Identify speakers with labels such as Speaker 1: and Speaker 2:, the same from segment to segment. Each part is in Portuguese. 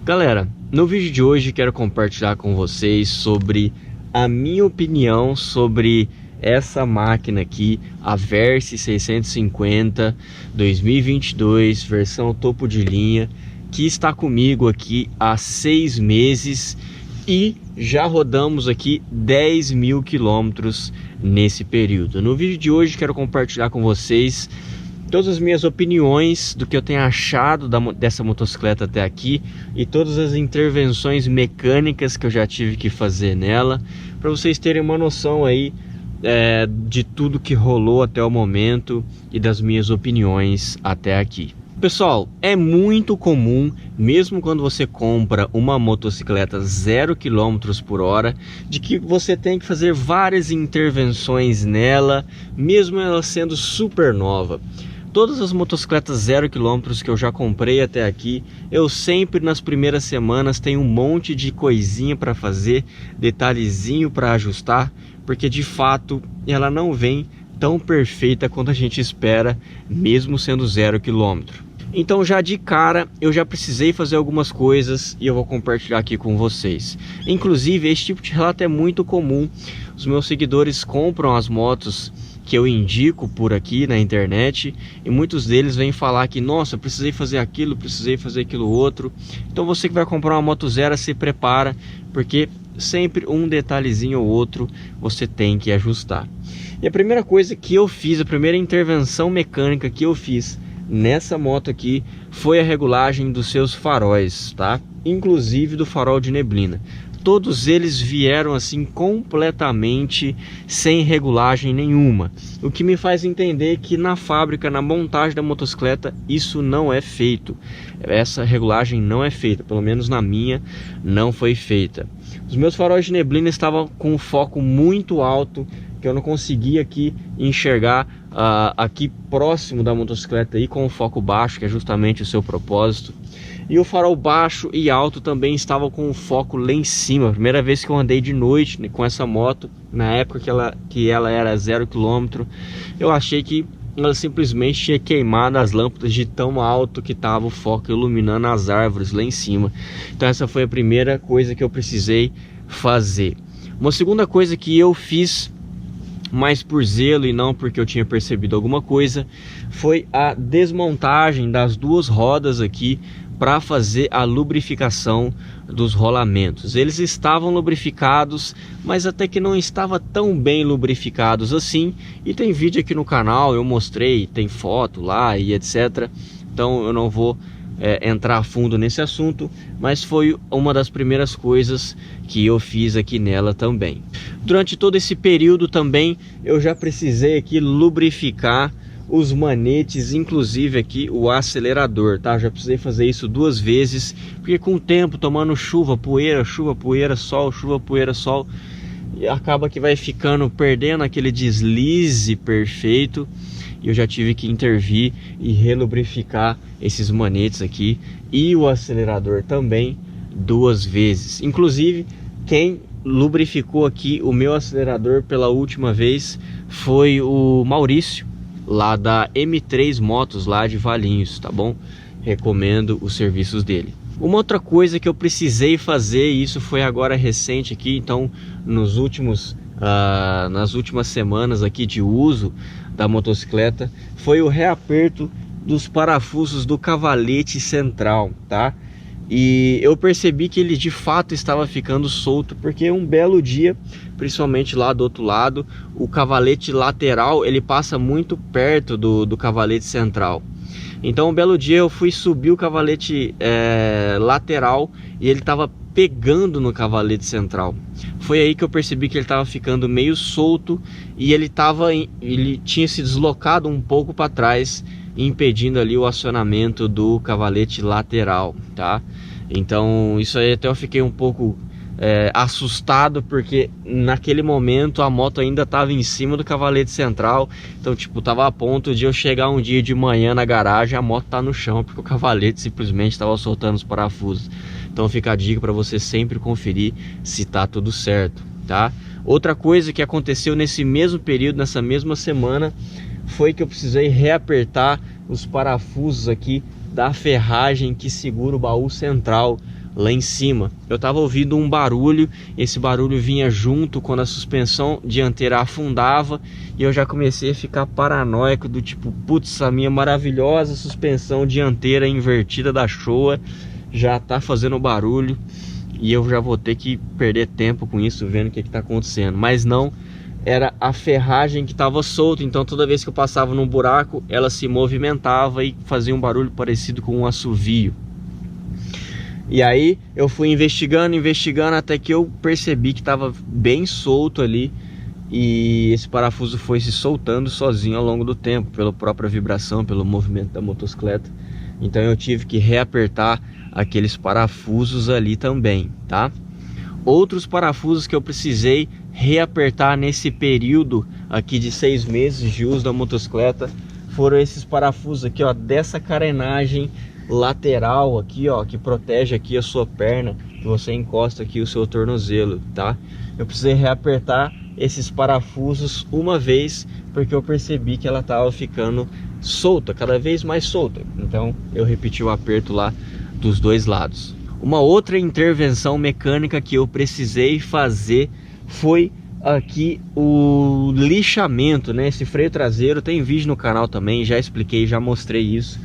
Speaker 1: Galera, no vídeo de hoje quero compartilhar com vocês sobre a minha opinião sobre essa máquina aqui, a Versys 650 2022, versão topo de linha, que está comigo aqui há 6 meses e já rodamos aqui 10 mil quilômetros nesse período. No vídeo de hoje quero compartilhar com vocês todas as minhas opiniões do que eu tenho achado dessa motocicleta até aqui e todas as intervenções mecânicas que eu já tive que fazer nela, para vocês terem uma noção aí de tudo que rolou até o momento e das minhas opiniões até aqui. Pessoal, é muito comum, mesmo quando você compra uma motocicleta 0 km por hora, de que você tem que fazer várias intervenções nela, mesmo ela sendo super nova. Todas as motocicletas 0 km que eu já comprei até aqui, eu sempre nas primeiras semanas tenho um monte de coisinha para fazer, detalhezinho para ajustar, porque de fato ela não vem tão perfeita quanto a gente espera, mesmo sendo 0 km. Então já de cara eu já precisei fazer algumas coisas e eu vou compartilhar aqui com vocês. Inclusive esse tipo de relato é muito comum, os meus seguidores compram as motos que eu indico por aqui na internet e muitos deles vêm falar que nossa, precisei fazer aquilo outro. Então você que vai comprar uma moto zero, se prepara, porque sempre um detalhezinho ou outro você tem que ajustar. E a primeira coisa que eu fiz, a primeira intervenção mecânica que eu fiz nessa moto aqui foi a regulagem dos seus faróis, tá? Inclusive do farol de neblina. Todos eles vieram assim completamente sem regulagem nenhuma, o que me faz entender que na fábrica, na montagem da motocicleta, isso não é feito. Essa regulagem não é feita, pelo menos na minha não foi feita. Os meus faróis de neblina estavam com um foco muito alto, que eu não conseguia aqui enxergar aqui próximo da motocicleta aí, com o foco baixo, que é justamente o seu propósito. E o farol baixo e alto também estavam com o foco lá em cima. Primeira vez que eu andei de noite com essa moto, na época que ela era 0 km, eu achei que ela simplesmente tinha queimado as lâmpadas de tão alto que estava o foco iluminando as árvores lá em cima. Então essa foi a primeira coisa que eu precisei fazer. Uma segunda coisa que eu fiz, mais por zelo e não porque eu tinha percebido alguma coisa, foi a desmontagem das duas rodas aqui para fazer a lubrificação dos rolamentos. Eles estavam lubrificados, mas até que não estava tão bem lubrificados assim, e tem vídeo aqui no canal, eu mostrei, tem foto lá e etc. Então eu não vou entrar a fundo nesse assunto, mas foi uma das primeiras coisas que eu fiz aqui nela também. Durante todo esse período também eu já precisei aqui lubrificar os manetes, inclusive aqui o acelerador, tá? Já precisei fazer isso 2 vezes, porque com o tempo tomando chuva, poeira, sol, chuva, poeira, sol, e acaba que vai ficando, perdendo aquele deslize perfeito. E eu já tive que intervir e relubrificar esses manetes aqui e o acelerador também 2 vezes. Inclusive quem lubrificou aqui o meu acelerador pela última vez foi o Maurício, lá da M3 Motos, lá de Valinhos, tá bom? Recomendo os serviços dele. Uma outra coisa que eu precisei fazer, e isso foi agora recente aqui, então nas últimas semanas aqui de uso da motocicleta, foi o reaperto dos parafusos do cavalete central, tá? E eu percebi que ele de fato estava ficando solto, porque um belo dia, principalmente lá do outro lado, o cavalete lateral ele passa muito perto do cavalete central. Então um belo dia eu fui subir o cavalete lateral e ele estava pegando no cavalete central. Foi aí que eu percebi que ele estava ficando meio solto e ele tinha se deslocado um pouco para trás, impedindo ali o acionamento do cavalete lateral, tá? Então isso aí até eu fiquei um pouco assustado, porque naquele momento a moto ainda estava em cima do cavalete central. Então tipo, tava a ponto de eu chegar um dia de manhã na garagem, a moto tá no chão, porque o cavalete simplesmente estava soltando os parafusos. Então fica a dica para você sempre conferir se tá tudo certo, tá? Outra coisa que aconteceu nesse mesmo período, nessa mesma semana, foi que eu precisei reapertar os parafusos aqui da ferragem que segura o baú central lá em cima. Eu estava ouvindo um barulho, esse barulho vinha junto quando a suspensão dianteira afundava, e eu já comecei a ficar paranoico do tipo, putz, a minha maravilhosa suspensão dianteira invertida da Showa já tá fazendo barulho e eu já vou ter que perder tempo com isso, vendo o que está acontecendo. Mas não, era a ferragem que estava solta, então toda vez que eu passava num buraco ela se movimentava e fazia um barulho parecido com um assovio. E aí eu fui investigando até que eu percebi que estava bem solto ali, e esse parafuso foi se soltando sozinho ao longo do tempo, pela própria vibração, pelo movimento da motocicleta. Então eu tive que reapertar aqueles parafusos ali também, tá? Outros parafusos que eu precisei reapertar nesse período aqui de 6 meses de uso da motocicleta foram esses parafusos aqui, ó, dessa carenagem lateral aqui, ó, que protege aqui a sua perna, que você encosta aqui o seu tornozelo, tá? Eu precisei reapertar esses parafusos uma vez, porque eu percebi que ela estava ficando solta, cada vez mais solta. Então eu repeti o aperto lá dos dois lados. Uma outra intervenção mecânica que eu precisei fazer foi aqui o lixamento, né? Esse freio traseiro, tem vídeo no canal também, já expliquei, já mostrei isso.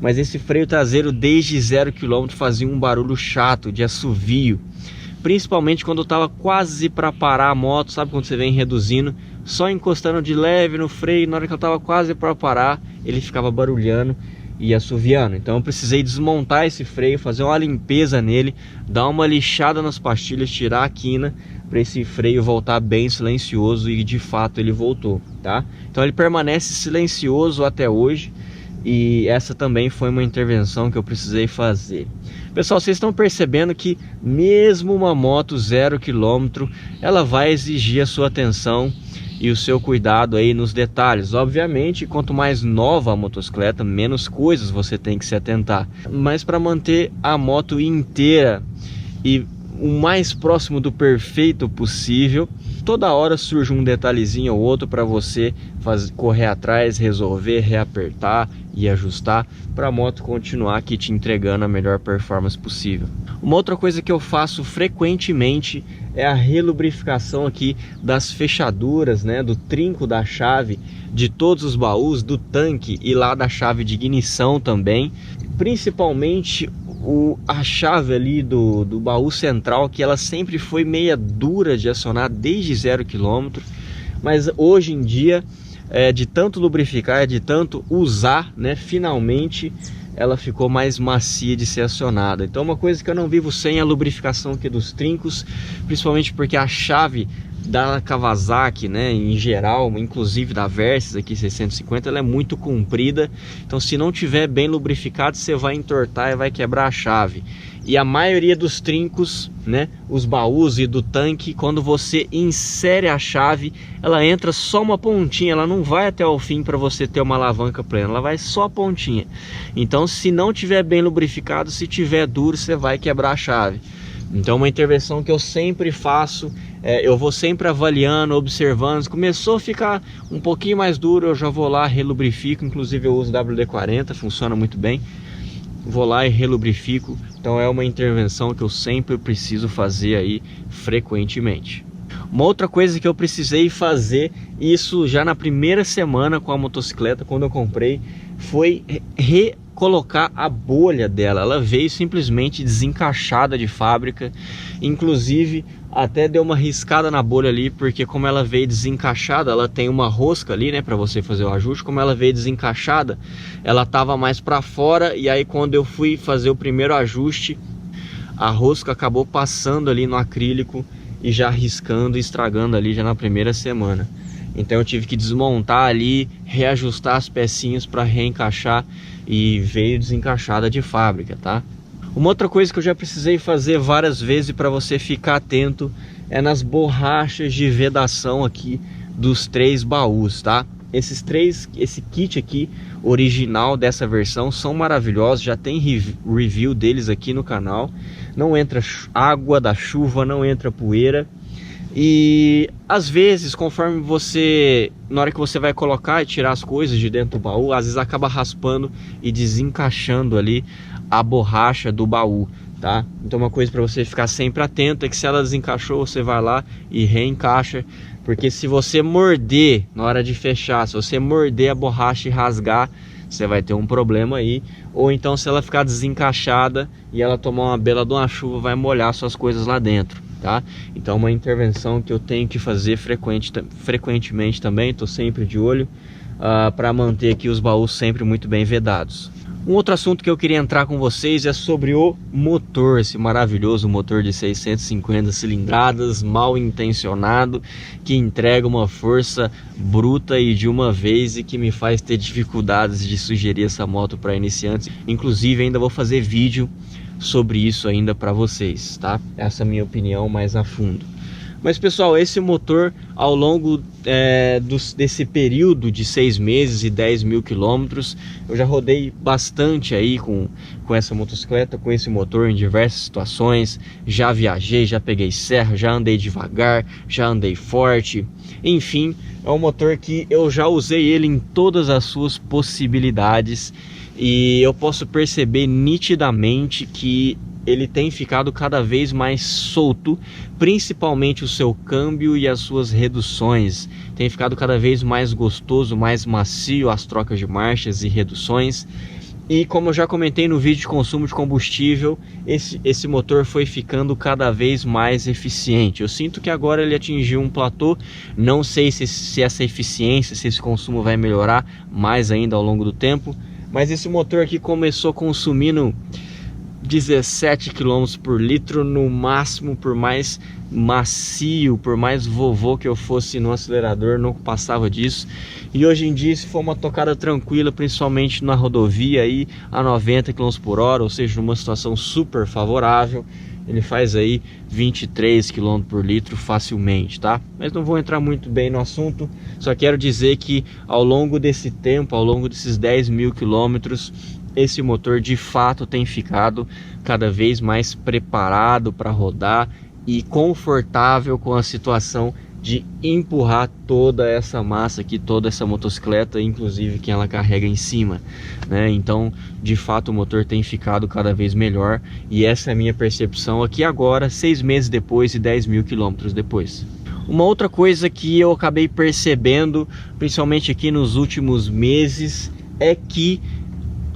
Speaker 1: Mas esse freio traseiro desde 0 km fazia um barulho chato de assovio, principalmente quando eu estava quase para parar a moto, sabe quando você vem reduzindo, só encostando de leve no freio, na hora que eu estava quase para parar, ele ficava barulhando e assoviando. Então eu precisei desmontar esse freio, fazer uma limpeza nele, dar uma lixada nas pastilhas, tirar a quina, para esse freio voltar bem silencioso, e de fato ele voltou, tá? Então ele permanece silencioso até hoje. E essa também foi uma intervenção que eu precisei fazer. Pessoal, vocês estão percebendo que mesmo uma moto 0 km, ela vai exigir a sua atenção e o seu cuidado aí nos detalhes. Obviamente, quanto mais nova a motocicleta, menos coisas você tem que se atentar. Mas para manter a moto inteira e o mais próximo do perfeito possível, toda hora surge um detalhezinho ou outro para você correr atrás, resolver, reapertar e ajustar para a moto continuar aqui te entregando a melhor performance possível. Uma outra coisa que eu faço frequentemente é a relubrificação aqui das fechaduras, né, do trinco da chave, de todos os baús, do tanque e lá da chave de ignição também, principalmente a chave ali do baú central, que ela sempre foi meia dura de acionar desde 0 km, mas hoje em dia, de tanto lubrificar, de tanto usar, né, finalmente ela ficou mais macia de ser acionada. Então uma coisa que eu não vivo sem é a lubrificação aqui dos trincos, principalmente porque a chave da Kawasaki, né, em geral, inclusive da Versys aqui 650, ela é muito comprida, então se não tiver bem lubrificado, você vai entortar e vai quebrar a chave. E a maioria dos trincos, né, os baús e do tanque, quando você insere a chave, ela entra só uma pontinha, ela não vai até o fim para você ter uma alavanca plena, ela vai só a pontinha. Então se não tiver bem lubrificado, se tiver duro, você vai quebrar a chave. Então uma intervenção que eu sempre faço, eu vou sempre avaliando, observando. Começou a ficar um pouquinho mais duro, eu já vou lá, relubrifico. Inclusive eu uso WD-40, funciona muito bem. Vou lá e relubrifico. Então é uma intervenção que eu sempre preciso fazer aí frequentemente. Uma outra coisa que eu precisei fazer, isso já na primeira semana com a motocicleta, quando eu comprei, foi colocar a bolha dela. Ela veio simplesmente desencaixada de fábrica, inclusive até deu uma riscada na bolha ali, porque como ela veio desencaixada, ela tem uma rosca ali, né, para você fazer o ajuste. Como ela veio desencaixada, ela tava mais para fora, e aí quando eu fui fazer o primeiro ajuste, a rosca acabou passando ali no acrílico e já riscando e estragando ali já na primeira semana. Então eu tive que desmontar ali, reajustar as pecinhas para reencaixar, e veio desencaixada de fábrica, tá? Uma outra coisa que eu já precisei fazer várias vezes para você ficar atento é nas borrachas de vedação aqui dos 3 baús, tá? Esse kit aqui original dessa versão são maravilhosos, já tem review deles aqui no canal. Não entra água da chuva, não entra poeira. E às vezes, conforme você, na hora que você vai colocar e tirar as coisas de dentro do baú, às vezes acaba raspando e desencaixando ali a borracha do baú. tá? Então uma coisa para você ficar sempre atento é que se ela desencaixou, você vai lá e reencaixa, porque se você morder na hora de fechar, se você morder a borracha e rasgar, você vai ter um problema aí. Ou então se ela ficar desencaixada e ela tomar uma bela de uma chuva, vai molhar suas coisas lá dentro, tá? Então uma intervenção que eu tenho que fazer frequentemente também, estou sempre de olho, para manter aqui os baús sempre muito bem vedados. Um outro assunto que eu queria entrar com vocês é sobre o motor, esse maravilhoso motor de 650 cilindradas, mal intencionado, que entrega uma força bruta e de uma vez e que me faz ter dificuldades de sugerir essa moto para iniciantes. Inclusive ainda vou fazer vídeo sobre isso ainda para vocês, tá? Essa é a minha opinião mais a fundo. Mas pessoal, esse motor ao longo desse período de 6 meses e 10 mil quilômetros, eu já rodei bastante aí com essa motocicleta, com esse motor em diversas situações. Já viajei, já peguei serra, já andei devagar, já andei forte. Enfim, é um motor que eu já usei ele em todas as suas possibilidades e eu posso perceber nitidamente que ele tem ficado cada vez mais solto, principalmente o seu câmbio e as suas reduções. Tem ficado cada vez mais gostoso, mais macio as trocas de marchas e reduções. E como eu já comentei no vídeo de consumo de combustível, esse motor foi ficando cada vez mais eficiente. Eu sinto que agora ele atingiu um platô. Não sei se essa eficiência, se esse consumo vai melhorar mais ainda ao longo do tempo. Mas esse motor aqui começou consumindo 17 km por litro no máximo. Por mais macio, por mais vovô que eu fosse no acelerador, não passava disso. E hoje em dia, se for uma tocada tranquila, principalmente na rodovia aí a 90 km por hora, ou seja, numa situação super favorável, ele faz aí 23 km por litro facilmente, tá? Mas não vou entrar muito bem no assunto, só quero dizer que ao longo desse tempo, ao longo desses 10 mil quilômetros, esse motor de fato tem ficado cada vez mais preparado para rodar e confortável com a situação de empurrar toda essa massa aqui, toda essa motocicleta, inclusive quem ela carrega em cima, né? Então, de fato, o motor tem ficado cada vez melhor e essa é a minha percepção aqui agora, 6 meses depois e 10 mil quilômetros depois. Uma outra coisa que eu acabei percebendo, principalmente aqui nos últimos meses, é que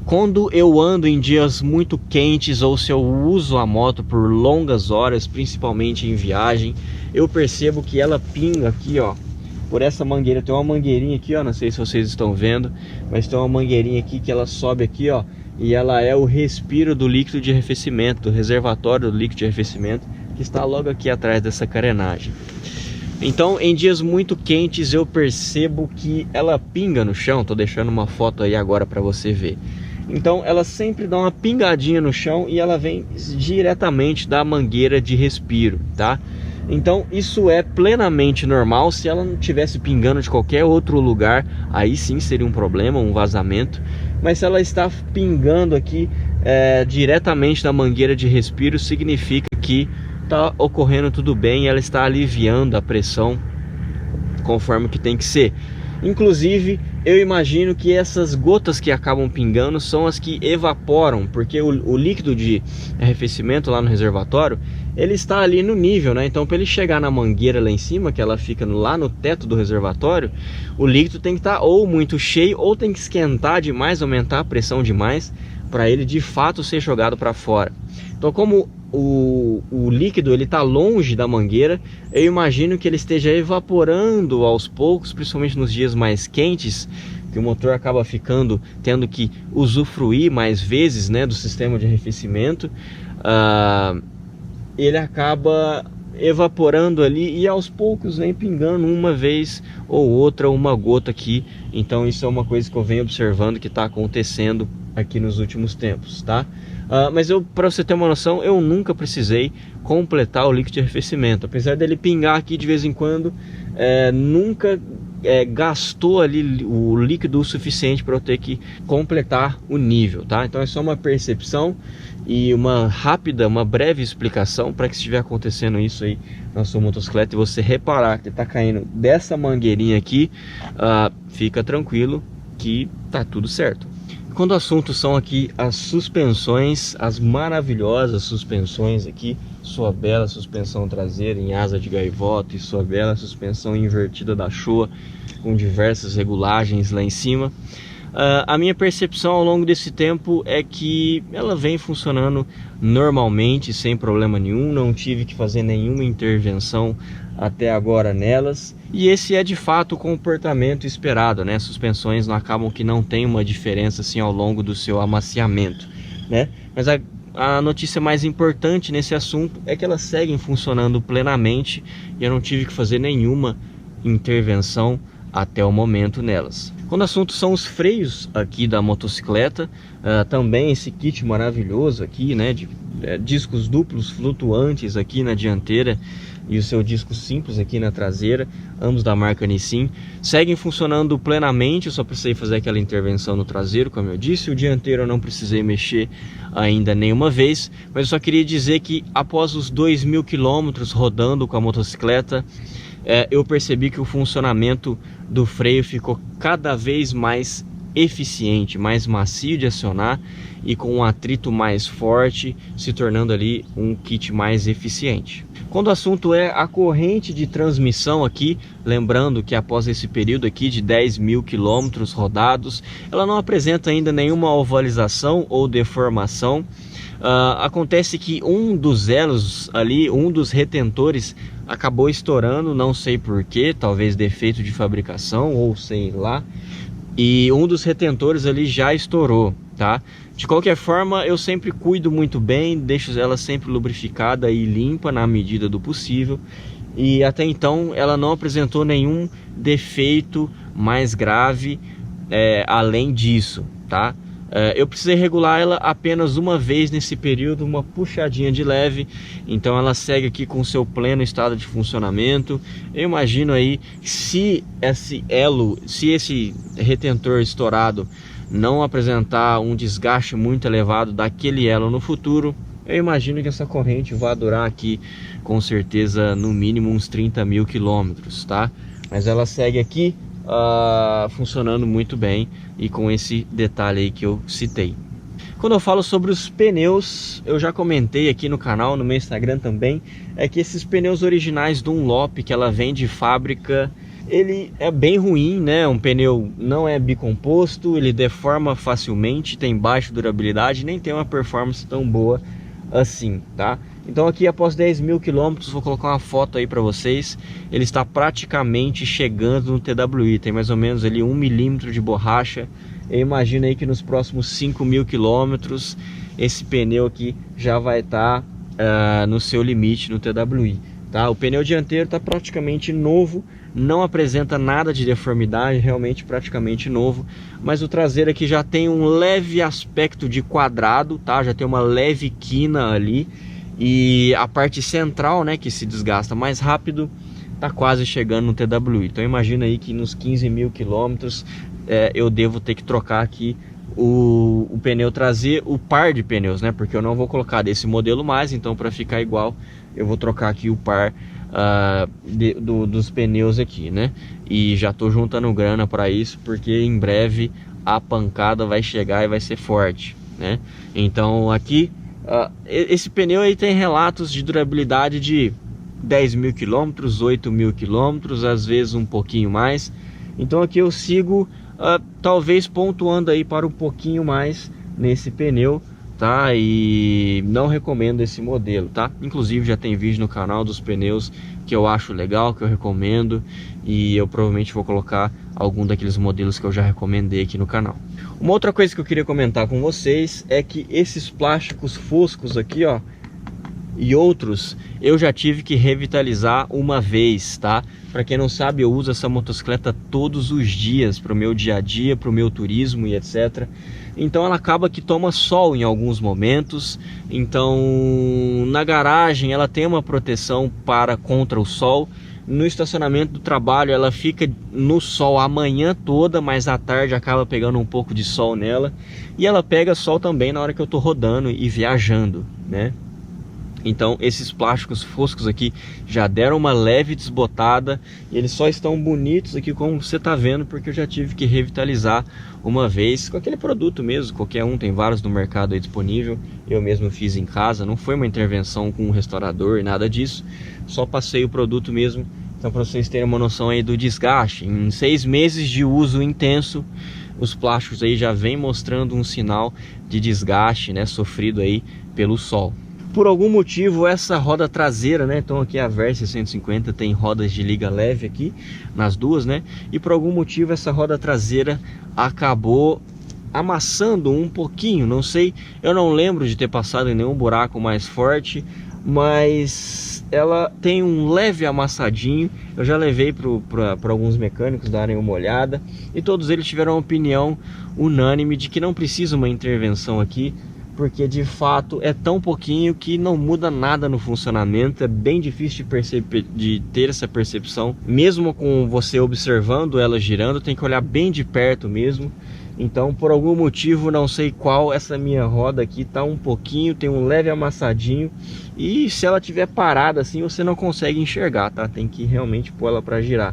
Speaker 1: quando eu ando em dias muito quentes ou se eu uso a moto por longas horas, principalmente em viagem, eu percebo que ela pinga aqui, ó, por essa mangueira. Tem uma mangueirinha aqui, ó, não sei se vocês estão vendo, mas tem uma mangueirinha aqui que ela sobe aqui, ó, e ela é o respiro do líquido de arrefecimento, do reservatório do líquido de arrefecimento, que está logo aqui atrás dessa carenagem. Então, em dias muito quentes eu percebo que ela pinga no chão. Tô deixando uma foto aí agora para você ver. Então ela sempre dá uma pingadinha no chão e ela vem diretamente da mangueira de respiro, tá? Então isso é plenamente normal. Se ela não estivesse pingando de qualquer outro lugar, aí sim seria um problema, um vazamento. Mas se ela está pingando aqui diretamente da mangueira de respiro, significa que está ocorrendo tudo bem e ela está aliviando a pressão conforme que tem que ser. Inclusive, eu imagino que essas gotas que acabam pingando são as que evaporam, porque o líquido de arrefecimento lá no reservatório, ele está ali no nível, né? Então, para ele chegar na mangueira lá em cima, que ela fica lá no teto do reservatório, o líquido tem que estar ou muito cheio, ou tem que esquentar demais, aumentar a pressão demais, para ele de fato ser jogado para fora. Então, como o líquido ele está longe da mangueira, eu imagino que ele esteja evaporando aos poucos, principalmente nos dias mais quentes, que o motor acaba tendo que usufruir mais vezes, né, do sistema de arrefecimento. Ele acaba evaporando ali e aos poucos vem pingando uma vez ou outra uma gota aqui. Então isso é uma coisa que eu venho observando que está acontecendo aqui nos últimos tempos, tá? Mas para você ter uma noção, eu nunca precisei completar o líquido de arrefecimento. Apesar dele pingar aqui de vez em quando, nunca gastou ali o líquido o suficiente para eu ter que completar o nível, tá? Então é só uma percepção e uma breve explicação para que se estiver acontecendo isso aí na sua motocicleta e você reparar que está caindo dessa mangueirinha aqui, fica tranquilo que tá tudo certo. Quando o assunto são aqui as suspensões, as maravilhosas suspensões aqui, sua bela suspensão traseira em asa de gaivota e sua bela suspensão invertida da Showa com diversas regulagens lá em cima, a minha percepção ao longo desse tempo é que ela vem funcionando normalmente, sem problema nenhum, não tive que fazer nenhuma intervenção até agora nelas, e esse é de fato o comportamento esperado, né? Suspensões não acabam que não tem uma diferença assim ao longo do seu amaciamento, né? Mas a notícia mais importante nesse assunto é que elas seguem funcionando plenamente e eu não tive que fazer nenhuma intervenção até o momento nelas. Quando o assunto são os freios aqui da motocicleta, também esse kit maravilhoso aqui, né, de discos duplos flutuantes aqui na dianteira e o seu disco simples aqui na traseira, ambos da marca Nissin, seguem funcionando plenamente. Eu só precisei fazer aquela intervenção no traseiro, como eu disse. O dianteiro eu não precisei mexer ainda nenhuma vez, mas eu só queria dizer que após os 2.000 km rodando com a motocicleta, eu percebi que o funcionamento do freio ficou cada vez mais eficiente, mais macio de acionar e com um atrito mais forte, se tornando ali um kit mais eficiente. Quando o assunto é a corrente de transmissão aqui, lembrando que após esse período aqui de 10.000 km rodados, ela não apresenta ainda nenhuma ovalização ou deformação. Acontece que um dos elos ali, um dos retentores acabou estourando, não sei porquê, talvez defeito de fabricação ou sei lá, e um dos retentores ali já estourou, tá? De qualquer forma, eu sempre cuido muito bem, deixo ela sempre lubrificada e limpa na medida do possível, e até então ela não apresentou nenhum defeito mais grave além disso, tá? Eu precisei regular ela apenas uma vez nesse período, uma puxadinha de leve, então ela segue aqui com seu pleno estado de funcionamento. Eu imagino aí, se esse retentor estourado não apresentar um desgaste muito elevado daquele elo no futuro, eu imagino que essa corrente vai durar aqui com certeza no mínimo uns 30.000 quilômetros, tá? Mas ela segue aqui funcionando muito bem e com esse detalhe aí que eu citei. Quando eu falo sobre os pneus, eu já comentei aqui no canal, no meu Instagram também, é que esses pneus originais Dunlop que ela vem de fábrica, ele é bem ruim, né? Um pneu não é bicomposto, ele deforma facilmente, tem baixa durabilidade, nem tem uma performance tão boa assim, tá? Então aqui após 10.000 quilômetros, vou colocar uma foto aí para vocês. Ele está praticamente chegando no TWI, tem mais ou menos ali 1 milímetro de borracha. Eu imagino aí que nos próximos 5.000 quilômetros esse pneu aqui já vai estar no seu limite no TWI, tá? O pneu dianteiro está praticamente novo, não apresenta nada de deformidade, realmente praticamente novo, mas o traseiro aqui já tem um leve aspecto de quadrado, tá? Já tem uma leve quina ali, e a parte central, né, que se desgasta mais rápido, tá quase chegando no TWI. Então imagina aí que nos 15.000 quilômetros eu devo ter que trocar aqui o pneu traseiro, o par de pneus, né? Porque eu não vou colocar desse modelo mais, então para ficar igual eu vou trocar aqui o par dos pneus aqui, né? E já tô juntando grana para isso, porque em breve a pancada vai chegar e vai ser forte, né? Então aqui esse pneu aí tem relatos de durabilidade de 10.000 quilômetros, 8.000 quilômetros, às vezes um pouquinho mais. Então aqui eu sigo talvez pontuando aí para um pouquinho mais nesse pneu, tá? E não recomendo esse modelo, tá? Inclusive já tem vídeo no canal dos pneus que eu acho legal, que eu recomendo, e eu provavelmente vou colocar algum daqueles modelos que eu já recomendei aqui no canal. Uma outra coisa que eu queria comentar com vocês é que esses plásticos foscos aqui, ó, e outros, eu já tive que revitalizar uma vez, tá? Para quem não sabe, eu uso essa motocicleta todos os dias para o meu dia a dia, para o meu turismo e etc. Então ela acaba que toma sol em alguns momentos. Então na garagem ela tem uma proteção contra o sol. No estacionamento do trabalho ela fica no sol a manhã toda, mas à tarde acaba pegando um pouco de sol nela. E ela pega sol também na hora que eu tô rodando e viajando, né? Então esses plásticos foscos aqui já deram uma leve desbotada e eles só estão bonitos aqui como você está vendo, porque eu já tive que revitalizar uma vez com aquele produto mesmo, qualquer um, tem vários no mercado aí disponível. Eu mesmo fiz em casa, não foi uma intervenção com um restaurador, nada disso, só passei o produto mesmo. Então, para vocês terem uma noção aí do desgaste, em 6 meses de uso intenso, os plásticos aí já vem mostrando um sinal de desgaste, né, sofrido aí pelo sol. Por algum motivo essa roda traseira, né, então aqui a Versys 650 tem rodas de liga leve aqui nas duas, né, e por algum motivo essa roda traseira acabou amassando um pouquinho, não sei, eu não lembro de ter passado em nenhum buraco mais forte, mas ela tem um leve amassadinho. Eu já levei para alguns mecânicos darem uma olhada e todos eles tiveram uma opinião unânime de que não precisa uma intervenção aqui, porque de fato é tão pouquinho que não muda nada no funcionamento. É bem difícil de ter essa percepção, mesmo com você observando ela girando, tem que olhar bem de perto mesmo. Então, por algum motivo, não sei qual, essa minha roda aqui tá um pouquinho, tem um leve amassadinho, e se ela tiver parada assim, você não consegue enxergar, tá? Tem que realmente pôr ela para girar.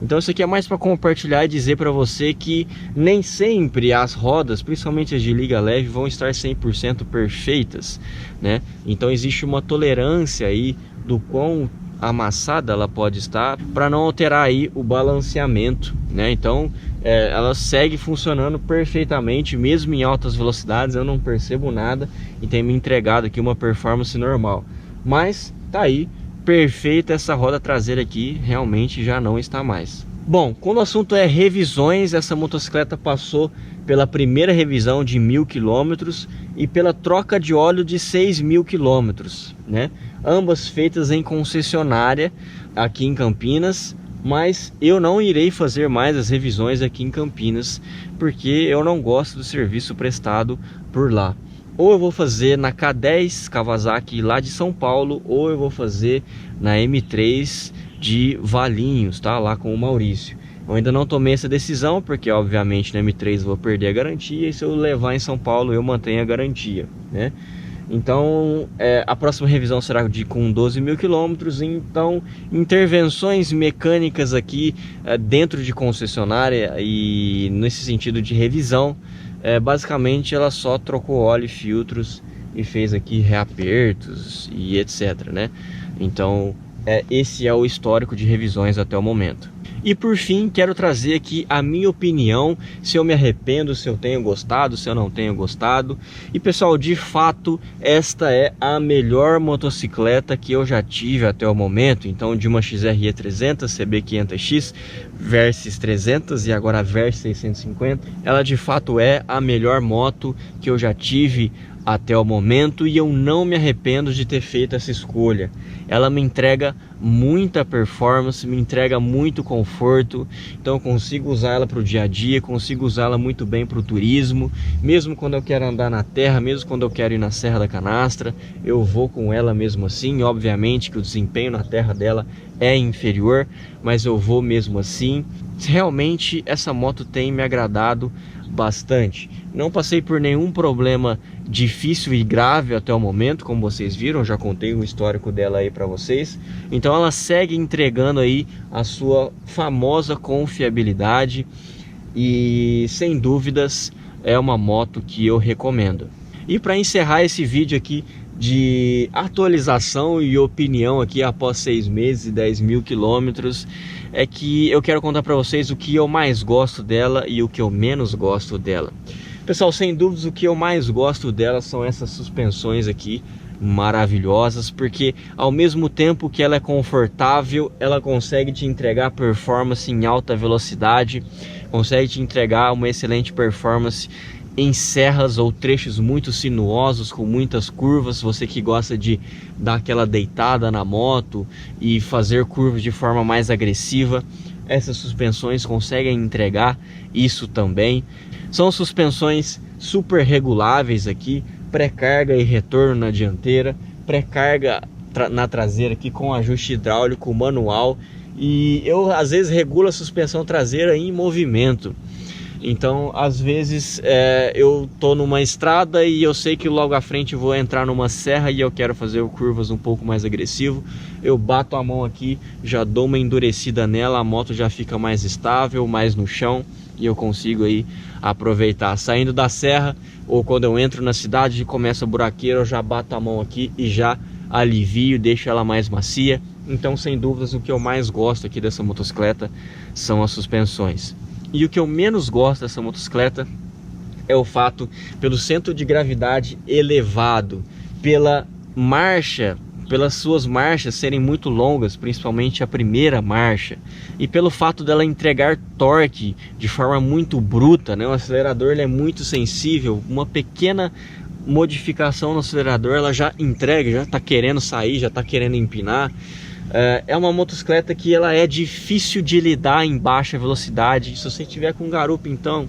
Speaker 1: Então isso aqui é mais para compartilhar e dizer para você que nem sempre as rodas, principalmente as de liga leve, vão estar 100% perfeitas, né? Então existe uma tolerância aí do quão amassada ela pode estar, para não alterar aí o balanceamento, né? Então ela segue funcionando perfeitamente, mesmo em altas velocidades. Eu não percebo nada e tem me entregado aqui uma performance normal. Mas tá aí, perfeita essa roda traseira aqui, realmente já não está mais. Bom, quando o assunto é revisões, essa motocicleta passou pela primeira revisão de 1000 km e pela troca de óleo de 6.000 km, né? Ambas feitas em concessionária aqui em Campinas, mas eu não irei fazer mais as revisões aqui em Campinas, porque eu não gosto do serviço prestado por lá. Ou eu vou fazer na K10 Kawasaki lá de São Paulo, ou eu vou fazer na M3 de Valinhos, tá? Lá com o Maurício. Eu ainda não tomei essa decisão, porque obviamente na M3 eu vou perder a garantia, e se eu levar em São Paulo eu mantenho a garantia, né? Então a próxima revisão será com 12.000 km. Então intervenções mecânicas aqui dentro de concessionária e nesse sentido de revisão, basicamente ela só trocou óleo e filtros e fez aqui reapertos e etc, né? Então esse é o histórico de revisões até o momento. E por fim, quero trazer aqui a minha opinião, se eu me arrependo, se eu tenho gostado, se eu não tenho gostado. E pessoal, de fato, esta é a melhor motocicleta que eu já tive até o momento. Então, de uma XRE 300, CB500X, Versys 300 e agora a Versys 650, ela de fato é a melhor moto que eu já tive até o momento, e eu não me arrependo de ter feito essa escolha. Ela me entrega muita performance, me entrega muito conforto, então eu consigo usar ela para o dia a dia, consigo usá-la muito bem para o turismo, mesmo quando eu quero andar na terra, mesmo quando eu quero ir na Serra da Canastra, eu vou com ela mesmo assim. Obviamente que o desempenho na terra dela é inferior, mas eu vou mesmo assim. Realmente essa moto tem me agradado bastante. Não passei por nenhum problema difícil e grave até o momento, como vocês viram, já contei o histórico dela aí para vocês. Então ela segue entregando aí a sua famosa confiabilidade e sem dúvidas é uma moto que eu recomendo. E para encerrar esse vídeo aqui de atualização e opinião aqui após 6 meses e 10.000 km, é que eu quero contar para vocês o que eu mais gosto dela e o que eu menos gosto dela. Pessoal, sem dúvidas o que eu mais gosto dela são essas suspensões aqui maravilhosas, porque ao mesmo tempo que ela é confortável, ela consegue te entregar performance em alta velocidade, consegue te entregar uma excelente performance em serras ou trechos muito sinuosos, com muitas curvas. Você que gosta de dar aquela deitada na moto e fazer curvas de forma mais agressiva, essas suspensões conseguem entregar isso também. São suspensões super reguláveis aqui, pré-carga e retorno na dianteira, pré-carga na traseira aqui com ajuste hidráulico manual, e eu às vezes regulo a suspensão traseira em movimento. Então às vezes eu tô numa estrada e eu sei que logo à frente vou entrar numa serra e eu quero fazer curvas um pouco mais agressivo, eu bato a mão aqui, já dou uma endurecida nela, a moto já fica mais estável, mais no chão, e eu consigo aí aproveitar saindo da serra, ou quando eu entro na cidade e começa a buraqueira, eu já bato a mão aqui e já alivio, deixo ela mais macia. Então, sem dúvidas, o que eu mais gosto aqui dessa motocicleta são as suspensões. E o que eu menos gosto dessa motocicleta é o fato, pelo centro de gravidade elevado, pela marcha, pelas suas marchas serem muito longas, principalmente a primeira marcha, e pelo fato dela entregar torque de forma muito bruta, né? O acelerador ele é muito sensível, uma pequena modificação no acelerador ela já entrega, já está querendo sair, já está querendo empinar. É uma motocicleta que ela é difícil de lidar em baixa velocidade. Se você tiver com garupa, então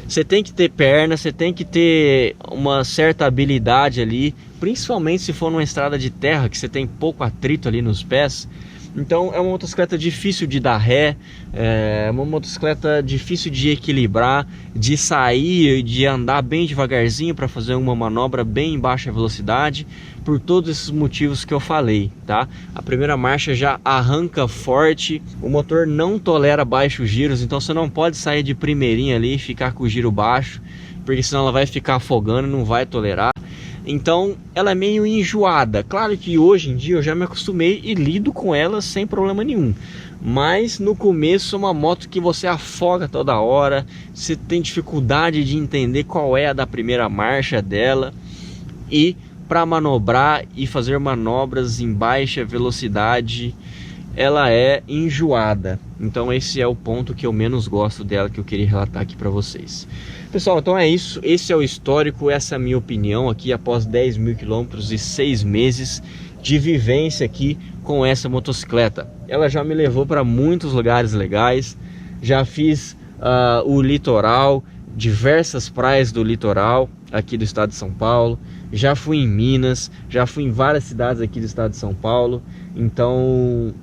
Speaker 1: você tem que ter perna, você tem que ter uma certa habilidade ali, principalmente se for numa estrada de terra que você tem pouco atrito ali nos pés. Então é uma motocicleta difícil de dar ré, é uma motocicleta difícil de equilibrar, de sair, de andar bem devagarzinho para fazer uma manobra bem em baixa velocidade, por todos esses motivos que eu falei, tá? A primeira marcha já arranca forte, o motor não tolera baixos giros, então você não pode sair de primeirinha ali e ficar com o giro baixo, porque senão ela vai ficar afogando e não vai tolerar. Então ela é meio enjoada. Claro que hoje em dia eu já me acostumei e lido com ela sem problema nenhum, mas no começo é uma moto que você afoga toda hora, você tem dificuldade de entender qual é a da primeira marcha dela, e para manobrar e fazer manobras em baixa velocidade ela é enjoada. Então esse é o ponto que eu menos gosto dela, que eu queria relatar aqui para vocês. Pessoal, então é isso, esse é o histórico, essa é a minha opinião aqui após 10.000 quilômetros e 6 meses de vivência aqui com essa motocicleta. Ela já me levou para muitos lugares legais, já fiz o litoral, diversas praias do litoral aqui do estado de São Paulo, já fui em Minas, já fui em várias cidades aqui do estado de São Paulo. Então,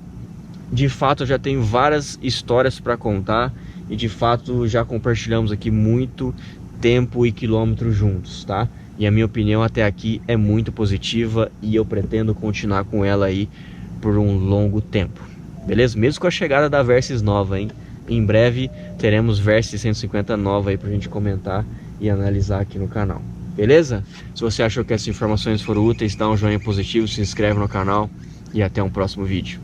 Speaker 1: de fato, eu já tenho várias histórias para contar e de fato já compartilhamos aqui muito tempo e quilômetros juntos, tá? E a minha opinião até aqui é muito positiva e eu pretendo continuar com ela aí por um longo tempo, beleza? Mesmo com a chegada da Versys nova, hein? Em breve teremos Versys 150 nova aí pra gente comentar e analisar aqui no canal, beleza? Se você achou que essas informações foram úteis, dá um joinha positivo, se inscreve no canal e até um próximo vídeo.